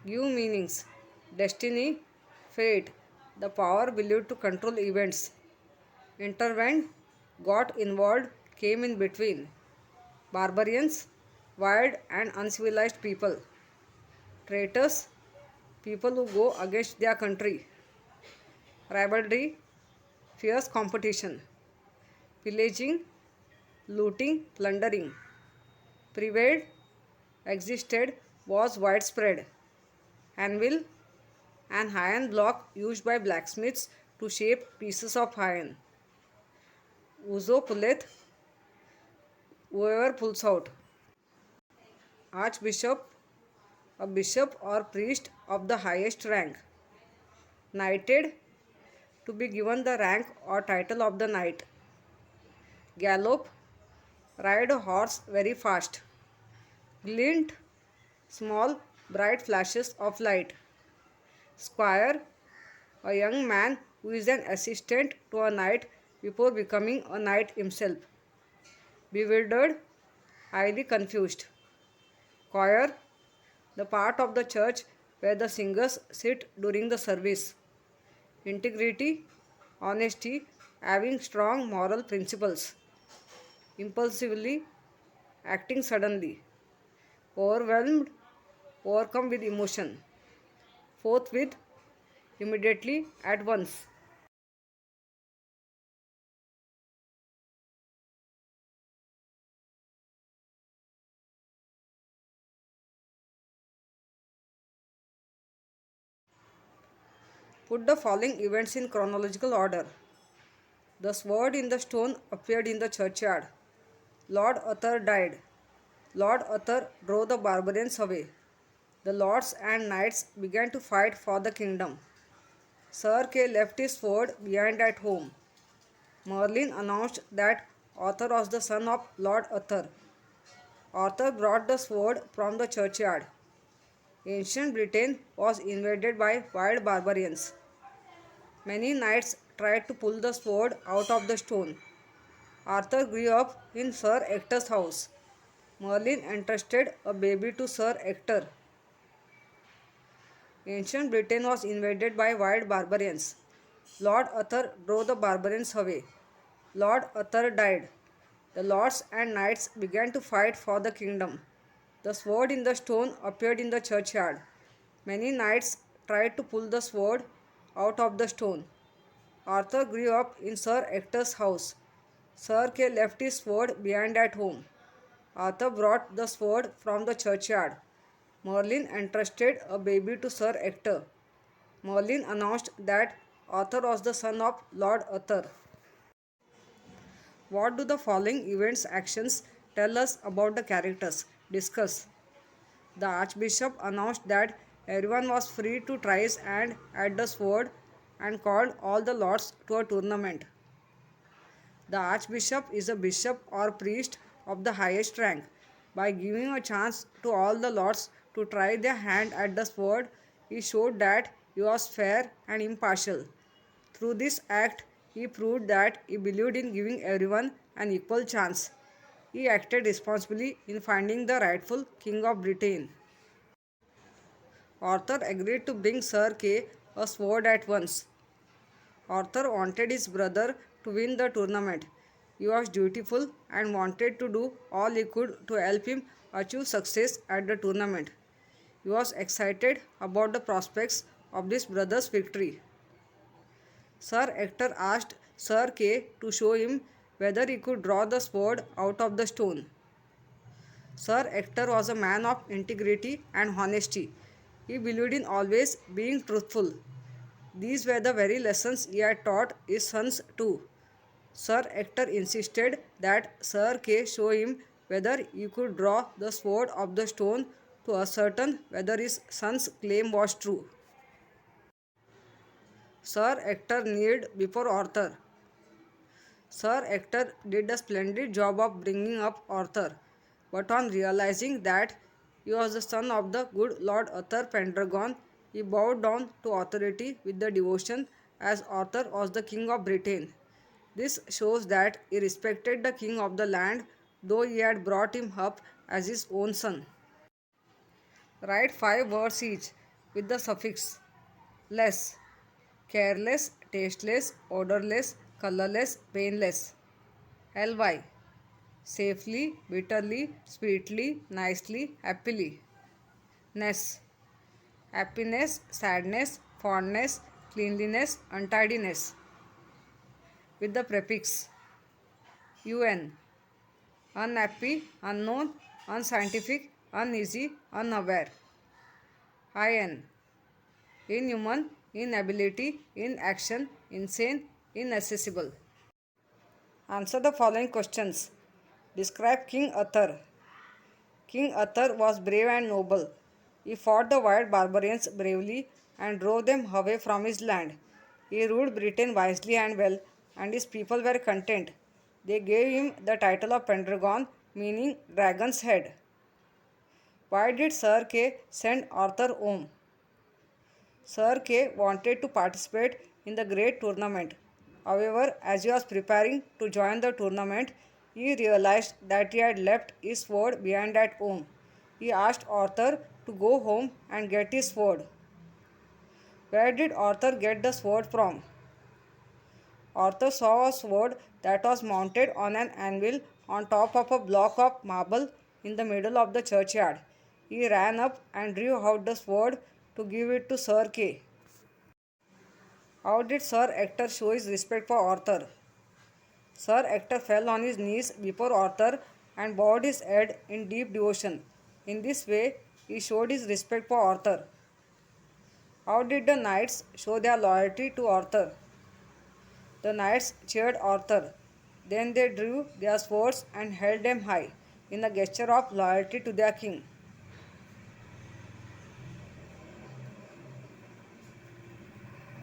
give meanings, destiny, fate, the power believed to control events, intervened, got involved, came in between, barbarians, wild and uncivilized people, traitors, people who go against their country, rivalry, fierce competition, pillaging, looting, plundering, prevailed, existed, was widespread, anvil, an iron block used by blacksmiths to shape pieces of iron, Uzo pulleth, whoever pulls out, archbishop, a bishop or priest of the highest rank, knighted, to be given the rank or title of the knight, gallop, ride a horse very fast, glint, small bright flashes of light, squire, a young man who is an assistant to a knight before becoming a knight himself, bewildered, highly confused, choir, the part of the church where the singers sit during the service, integrity, honesty, having strong moral principles, impulsively, acting suddenly, overwhelmed, overcome with emotion, forthwith, immediately, at once. Put the following events in chronological order. The sword in the stone appeared in the churchyard. Lord Arthur died. Lord Arthur drove the barbarians away. The lords and knights began to fight for the kingdom. Sir Kay left his sword behind at home. Merlin announced that Arthur was the son of Lord Arthur. Arthur brought the sword from the churchyard. Ancient Britain was invaded by wild barbarians. Many knights tried to pull the sword out of the stone. Arthur grew up in Sir Ector's house. Merlin entrusted a baby to Sir Ector. Ancient Britain was invaded by wild barbarians. Lord Arthur drove the barbarians away. Lord Arthur died. The lords and knights began to fight for the kingdom. The sword in the stone appeared in the churchyard. Many knights tried to pull the sword out of the stone. Arthur grew up in Sir Ector's house. Sir Kay left his sword behind at home. Arthur brought the sword from the churchyard. Merlin entrusted a baby to Sir Ector. Merlin announced that Arthur was the son of Lord Arthur. What do the following events actions tell us about the characters? Discuss. The archbishop announced that everyone was free to try his hand at the sword and called all the lords to a tournament. The archbishop is a bishop or priest of the highest rank. By giving a chance to all the lords to try their hand at the sword, he showed that he was fair and impartial. Through this act, he proved that he believed in giving everyone an equal chance. He acted responsibly in finding the rightful king of Britain. Arthur agreed to bring Sir Kay a sword at once. Arthur wanted his brother to win the tournament. He was dutiful and wanted to do all he could to help him achieve success at the tournament. He was excited about the prospects of his brother's victory. Sir Ector asked Sir Kay to show him whether he could draw the sword out of the stone. Sir Ector was a man of integrity and honesty. He believed in always being truthful. These were the very lessons he had taught his sons too. Sir Ector insisted that Sir Kay show him whether he could draw the sword of the stone to ascertain whether his son's claim was true. Sir Ector kneeled before Arthur. Sir Ector did a splendid job of bringing up Arthur, but on realizing that he was the son of the good Lord Arthur Pendragon, he bowed down to authority with the devotion as Arthur was the king of Britain. This shows that he respected the king of the land, though he had brought him up as his own son. Write 5 words each. with the suffix less, careless, tasteless, odorless, colorless, painless. Ly, safely, bitterly, sweetly, nicely, happily. Ness, happiness, sadness, fondness, cleanliness, untidiness. With the prefix un, unhappy, unknown, unscientific, uneasy, unaware. In, inhuman, inability, inaction, insane, inaccessible. Answer the following questions. Describe King Arthur. King Arthur was brave and noble. He fought the wild barbarians bravely and drove them away from his land. He ruled Britain wisely and well, and his people were content. They gave him the title of Pendragon, meaning dragon's head. Why did Sir Kay send Arthur home? Sir Kay wanted to participate in the great tournament. However, as he was preparing to join the tournament, he realized that he had left his sword behind at home. He asked Arthur to go home and get his sword. Where did Arthur get the sword from? Arthur saw a sword that was mounted on an anvil on top of a block of marble in the middle of the churchyard. He ran up and drew out the sword to give it to Sir Kay. How did Sir Ector show his respect for Arthur? Sir Ector fell on his knees before Arthur and bowed his head in deep devotion. In this way, he showed his respect for Arthur. How did the knights show their loyalty to Arthur? The knights cheered Arthur. Then they drew their swords and held them high in a gesture of loyalty to their king.